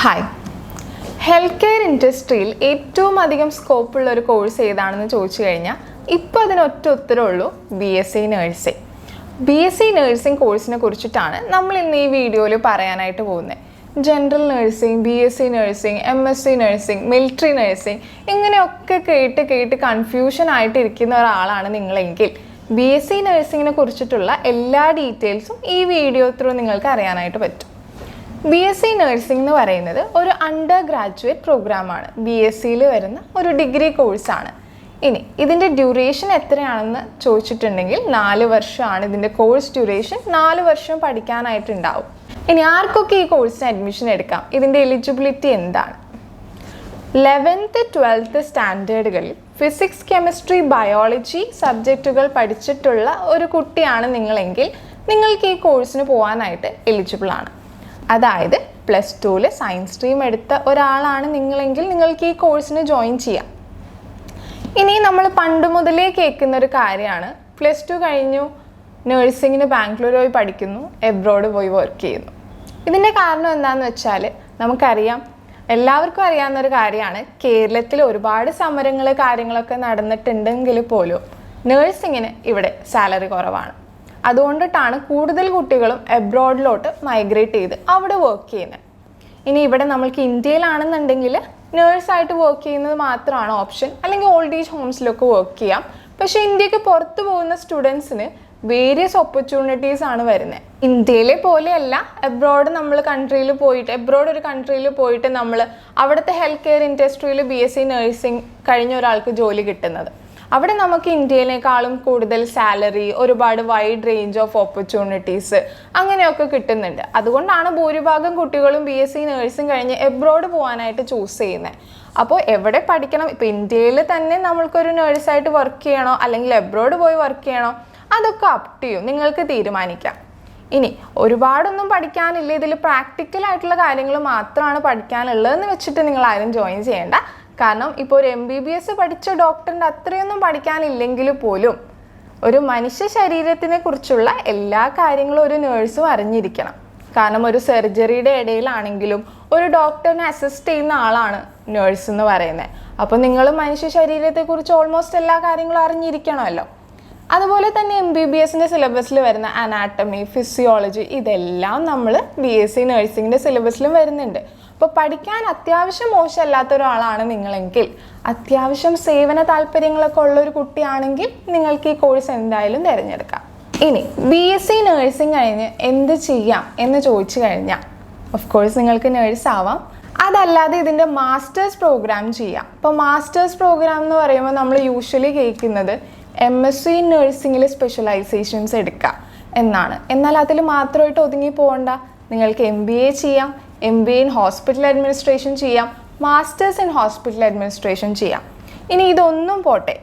Hi, health care ഇൻഡസ്ട്രിയിൽ ഏറ്റവും അധികം സ്കോപ്പുള്ള ഒരു കോഴ്സ് ഏതാണെന്ന് ചോദിച്ചു കഴിഞ്ഞാൽ ഇപ്പോൾ അതിനൊറ്റ ഉത്തരവുള്ളൂ BSc നഴ്സിംഗ്. BSc നഴ്സിംഗ് കോഴ്സിനെ കുറിച്ചിട്ടാണ് നമ്മൾ ഇന്ന് ഈ വീഡിയോയിൽ പറയാനായിട്ട് പോകുന്നത്. General nursing, BSc nursing, MSc nursing, military nursing ഇങ്ങനെയൊക്കെ കേട്ട് കൺഫ്യൂഷൻ ആയിട്ടിരിക്കുന്ന ഒരാളാണ് നിങ്ങളെങ്കിൽ BSc നഴ്സിംഗിനെ കുറിച്ചിട്ടുള്ള എല്ലാ ഡീറ്റെയിൽസും ഈ വീഡിയോ ത്രൂ നിങ്ങൾക്ക് അറിയാനായിട്ട് പറ്റും. BSc നഴ്സിംഗ് എന്ന് പറയുന്നത് ഒരു അണ്ടർ ഗ്രാജുവേറ്റ് പ്രോഗ്രാമാണ്. BScയിൽ വരുന്ന ഒരു ഡിഗ്രി കോഴ്സാണ്. ഇനി ഇതിൻ്റെ ഡ്യൂറേഷൻ എത്രയാണെന്ന് ചോദിച്ചിട്ടുണ്ടെങ്കിൽ 4 വർഷമാണ് ഇതിൻ്റെ കോഴ്സ് ഡ്യൂറേഷൻ. 4 വർഷം പഠിക്കാനായിട്ടുണ്ടാവും. ഇനി ആർക്കൊക്കെ ഈ കോഴ്സിന് അഡ്മിഷൻ എടുക്കാം? ഇതിൻ്റെ എലിജിബിലിറ്റി എന്താണ്? 11th 12th സ്റ്റാൻഡേർഡുകളിൽ ഫിസിക്സ്, കെമിസ്ട്രി, ബയോളജി സബ്ജക്റ്റുകൾ പഠിച്ചിട്ടുള്ള ഒരു കുട്ടിയാണ് നിങ്ങളെങ്കിൽ നിങ്ങൾക്ക് ഈ കോഴ്സിന് പോകാനായിട്ട് എലിജിബിൾ ആണ്. അതായത് +2 സയൻസ് സ്ട്രീം എടുത്ത ഒരാളാണ് നിങ്ങളെങ്കിൽ നിങ്ങൾക്ക് ഈ കോഴ്സിന് ജോയിൻ ചെയ്യാം. ഇനി നമ്മൾ പണ്ട് മുതലേ കേൾക്കുന്ന ഒരു കാര്യമാണ്, +2 കഴിഞ്ഞു നഴ്സിങ്ങിന് ബാംഗ്ലൂർ പോയി പഠിക്കുന്നു, എബ്രോഡ് പോയി വർക്ക് ചെയ്യുന്നു. ഇതിൻ്റെ കാരണം എന്താണെന്ന് വെച്ചാൽ നമുക്കറിയാം, എല്ലാവർക്കും അറിയാവുന്നൊരു കാര്യമാണ്, കേരളത്തിൽ ഒരുപാട് സമരങ്ങൾ കാര്യങ്ങളൊക്കെ നടന്നിട്ടുണ്ടെങ്കിൽ പോലും നഴ്സിങ്ങിന് ഇവിടെ സാലറി കുറവാണ്. അതുകൊണ്ടിട്ടാണ് കൂടുതൽ കുട്ടികളും എബ്രോഡിലോട്ട് മൈഗ്രേറ്റ് ചെയ്ത് അവിടെ വർക്ക് ചെയ്യുന്നത്. ഇനി ഇവിടെ നമ്മൾക്ക് ഇന്ത്യയിലാണെന്നുണ്ടെങ്കിൽ നേഴ്സായിട്ട് വർക്ക് ചെയ്യുന്നത് മാത്രമാണ് ഓപ്ഷൻ, അല്ലെങ്കിൽ ഓൾഡ് ഏജ് ഹോംസിലൊക്കെ വർക്ക് ചെയ്യാം. പക്ഷേ ഇന്ത്യക്ക് പുറത്ത് പോകുന്ന സ്റ്റുഡൻസിന് വേരിയസ് ഓപ്പർച്യൂണിറ്റീസ് ആണ് വരുന്നത്. ഇന്ത്യയിലെ പോലെയല്ല എബ്രോഡ് ഒരു കൺട്രിയിൽ പോയിട്ട് നമ്മൾ അവിടുത്തെ ഹെൽത്ത് കെയർ ഇൻഡസ്ട്രിയിൽ BSc നഴ്സിംഗ് കഴിഞ്ഞ ഒരാൾക്ക് ജോലി കിട്ടുന്നത്. അവിടെ നമുക്ക് ഇന്ത്യയിലേക്കാളും കൂടുതൽ സാലറി, ഒരുപാട് വൈഡ് റേഞ്ച് ഓഫ് ഓപ്പർച്യൂണിറ്റീസ് അങ്ങനെയൊക്കെ കിട്ടുന്നുണ്ട്. അതുകൊണ്ടാണ് ഭൂരിഭാഗം കുട്ടികളും BSc നഴ്സിംഗ് കഴിഞ്ഞ് എബ്രോഡ് പോകാനായിട്ട് ചൂസ് ചെയ്യുന്നത്. അപ്പോൾ എവിടെ പഠിക്കണം? ഇപ്പോൾ ഇന്ത്യയിൽ തന്നെ നമ്മൾക്കൊരു നേഴ്സായിട്ട് വർക്ക് ചെയ്യണോ അല്ലെങ്കിൽ എബ്രോഡ് പോയി വർക്ക് ചെയ്യണോ, അതൊക്കെ അപ് ടു യു, നിങ്ങൾക്ക് തീരുമാനിക്കാം. ഇനി ഒരുപാടൊന്നും പഠിക്കാനില്ല, ഇതിൽ പ്രാക്ടിക്കൽ ആയിട്ടുള്ള കാര്യങ്ങൾ മാത്രമാണ് പഠിക്കാനുള്ളതെന്ന് വെച്ചിട്ട് നിങ്ങൾ ആരും ജോയിൻ ചെയ്യേണ്ട. കാരണം ഇപ്പോൾ ഒരു MBBS പഠിച്ച ഡോക്ടറിൻ്റെ അത്രയൊന്നും പഠിക്കാനില്ലെങ്കിൽ പോലും ഒരു മനുഷ്യ ശരീരത്തിനെ കുറിച്ചുള്ള എല്ലാ കാര്യങ്ങളും ഒരു നേഴ്സും അറിഞ്ഞിരിക്കണം. കാരണം ഒരു സർജറിയുടെ ഇടയിലാണെങ്കിലും ഒരു ഡോക്ടറിനെ അസിസ്റ്റ് ചെയ്യുന്ന ആളാണ് നേഴ്സ് എന്ന് പറയുന്നത്. അപ്പോൾ നിങ്ങൾ മനുഷ്യ ശരീരത്തെക്കുറിച്ച് ഓൾമോസ്റ്റ് എല്ലാ കാര്യങ്ങളും അറിഞ്ഞിരിക്കണമല്ലോ. അതുപോലെ തന്നെ MBBSൻ്റെ സിലബസിൽ വരുന്ന അനാട്ടമി, ഫിസിയോളജി ഇതെല്ലാം നമ്മൾ BSc നഴ്സിംഗിൻ്റെ സിലബസിലും വരുന്നുണ്ട്. അപ്പോൾ പഠിക്കാൻ അത്യാവശ്യം മോശമല്ലാത്ത ഒരാളാണ് നിങ്ങളെങ്കിൽ, അത്യാവശ്യം സേവന താല്പര്യങ്ങളൊക്കെ ഉള്ള ഒരു കുട്ടിയാണെങ്കിൽ നിങ്ങൾക്ക് ഈ കോഴ്സ് എന്തായാലും തിരഞ്ഞെടുക്കാം. ഇനി BSc നഴ്സിംഗ് കഴിഞ്ഞ് എന്ത് ചെയ്യാം എന്ന് ചോദിച്ചു കഴിഞ്ഞാൽ, ഓഫ് കോഴ്സ് നിങ്ങൾക്ക് നേഴ്സ് ആവാം. അതല്ലാതെ ഇതിൻ്റെ മാസ്റ്റേഴ്സ് പ്രോഗ്രാം ചെയ്യാം. ഇപ്പോൾ മാസ്റ്റേഴ്സ് പ്രോഗ്രാം എന്ന് പറയുമ്പോൾ നമ്മൾ യൂഷ്വലി കേൾക്കുന്നത് MSc നഴ്സിംഗിൽ സ്പെഷ്യലൈസേഷൻസ് എടുക്കുക എന്നാണ്. എന്നാൽ അതിൽ മാത്രമായിട്ട് ഒതുങ്ങി പോകണ്ട. നിങ്ങൾക്ക് MBA ചെയ്യാം, MBA ഇൻ ഹോസ്പിറ്റൽ അഡ്മിനിസ്ട്രേഷൻ ചെയ്യാം, മാസ്റ്റേഴ്സ് ഇൻ ഹോസ്പിറ്റൽ അഡ്മിനിസ്ട്രേഷൻ ചെയ്യാം. ഇനി ഇതൊന്നും പോട്ടെ,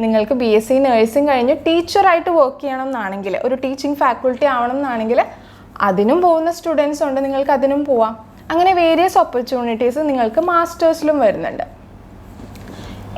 നിങ്ങൾക്ക് BSc നഴ്സിംഗ് കഴിഞ്ഞ് ടീച്ചറായിട്ട് വർക്ക് ചെയ്യണം എന്നാണെങ്കിൽ, ഒരു ടീച്ചിങ് ഫാക്കൾട്ടി ആവണം എന്നാണെങ്കിൽ അതിനും പോകുന്ന സ്റ്റുഡൻസ് ഉണ്ട്, നിങ്ങൾക്ക് അതിനും പോവാം. അങ്ങനെ വേരിയസ് ഓപ്പർച്യൂണിറ്റീസ് നിങ്ങൾക്ക് മാസ്റ്റേഴ്സിലും വരുന്നുണ്ട്.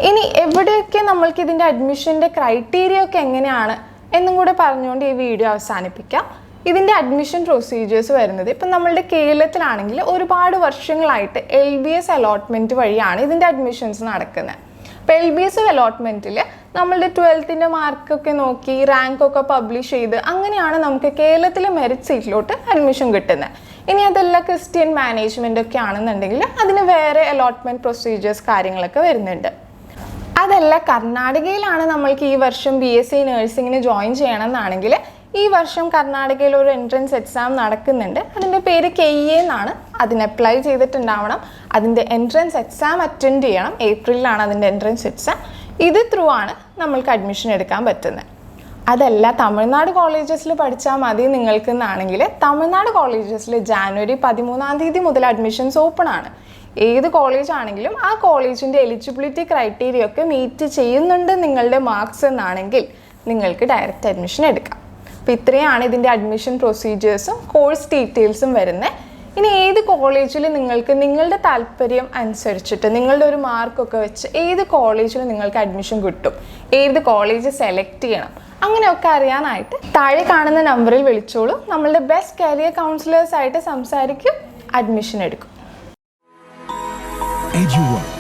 ഇനി എവിടെയൊക്കെ നമ്മൾക്ക് ഇതിൻ്റെ അഡ്മിഷൻ്റെ ക്രൈറ്റീരിയ ഒക്കെ എങ്ങനെയാണ് എന്നും കൂടെ പറഞ്ഞുകൊണ്ട് ഈ വീഡിയോ അവസാനിപ്പിക്കാം. ഇതിൻ്റെ അഡ്മിഷൻ പ്രൊസീജിയേഴ്സ് വരുന്നത്, ഇപ്പം നമ്മളുടെ കേരളത്തിലാണെങ്കിൽ ഒരുപാട് വർഷങ്ങളായിട്ട് LBS അലോട്ട്മെൻറ്റ് വഴിയാണ് ഇതിൻ്റെ അഡ്മിഷൻസ് നടക്കുന്നത്. അപ്പോൾ LBS അലോട്ട്മെൻറ്റിൽ നമ്മളുടെ 12th മാർക്കൊക്കെ നോക്കി റാങ്കൊക്കെ പബ്ലിഷ് ചെയ്ത് അങ്ങനെയാണ് നമുക്ക് കേരളത്തിലെ മെറിറ്റ് സീറ്റിലോട്ട് അഡ്മിഷൻ കിട്ടുന്നത്. ഇനി അതല്ല ക്രിസ്ത്യൻ മാനേജ്മെൻ്റ് ഒക്കെ ആണെന്നുണ്ടെങ്കിൽ അതിന് വേറെ അലോട്ട്മെൻറ്റ് പ്രൊസീജിയേഴ്സ് കാര്യങ്ങളൊക്കെ വരുന്നുണ്ട്. അതല്ല കർണാടകയിലാണ് നമ്മൾക്ക് ഈ വർഷം BSc നഴ്സിംഗിന് ജോയിൻ ചെയ്യണമെന്നാണെങ്കിൽ ഈ വർഷം കർണാടകയിൽ ഒരു എൻട്രൻസ് എക്സാം നടക്കുന്നുണ്ട്. അതിൻ്റെ പേര് KA എന്നാണ്. അതിന് അപ്ലൈ ചെയ്തിട്ടുണ്ടാവണം. അതിൻ്റെ എൻട്രൻസ് എക്സാം അറ്റൻഡ് ചെയ്യണം. ഏപ്രിലാണ് അതിൻ്റെ എൻട്രൻസ് എക്സാം. ഇത് ത്രൂ ആണ് നമ്മൾക്ക് അഡ്മിഷൻ എടുക്കാൻ പറ്റുന്നത്. അതല്ല തമിഴ്നാട് കോളേജസിൽ പഠിച്ചാൽ മതി നിങ്ങൾക്കെന്നാണെങ്കിൽ തമിഴ്നാട് കോളേജസിൽ ജാനുവരി 13 മുതൽ അഡ്മിഷൻസ് ഓപ്പൺ ആണ്. ഏത് കോളേജ് ആണെങ്കിലും ആ കോളേജിൻ്റെ എലിജിബിലിറ്റി ക്രൈറ്റീരിയ ഒക്കെ മീറ്റ് ചെയ്യുന്നുണ്ട് നിങ്ങളുടെ മാർക്സ് എന്നാണെങ്കിൽ നിങ്ങൾക്ക് ഡയറക്റ്റ് അഡ്മിഷൻ എടുക്കാം. അപ്പോൾ ഇത്രയാണ് ഇതിൻ്റെ അഡ്മിഷൻ പ്രൊസീജിയേഴ്സും കോഴ്സ് ഡീറ്റെയിൽസും വരുന്നത്. ഇനി ഏത് കോളേജിൽ നിങ്ങൾക്ക് നിങ്ങളുടെ താല്പര്യം അനുസരിച്ചിട്ട് നിങ്ങളുടെ ഒരു മാർക്കൊക്കെ വെച്ച് ഏത് കോളേജിൽ നിങ്ങൾക്ക് അഡ്മിഷൻ കിട്ടും, ഏത് കോളേജ് സെലക്ട് ചെയ്യണം, അങ്ങനെയൊക്കെ അറിയാനായിട്ട് താഴെ കാണുന്ന നമ്പറിൽ വിളിച്ചോളൂ. നമ്മളുടെ ബെസ്റ്റ് കരിയർ കൗൺസിലേഴ്സായിട്ട് സംസാരിക്കും, അഡ്മിഷൻ എടുക്കും. EduWorld.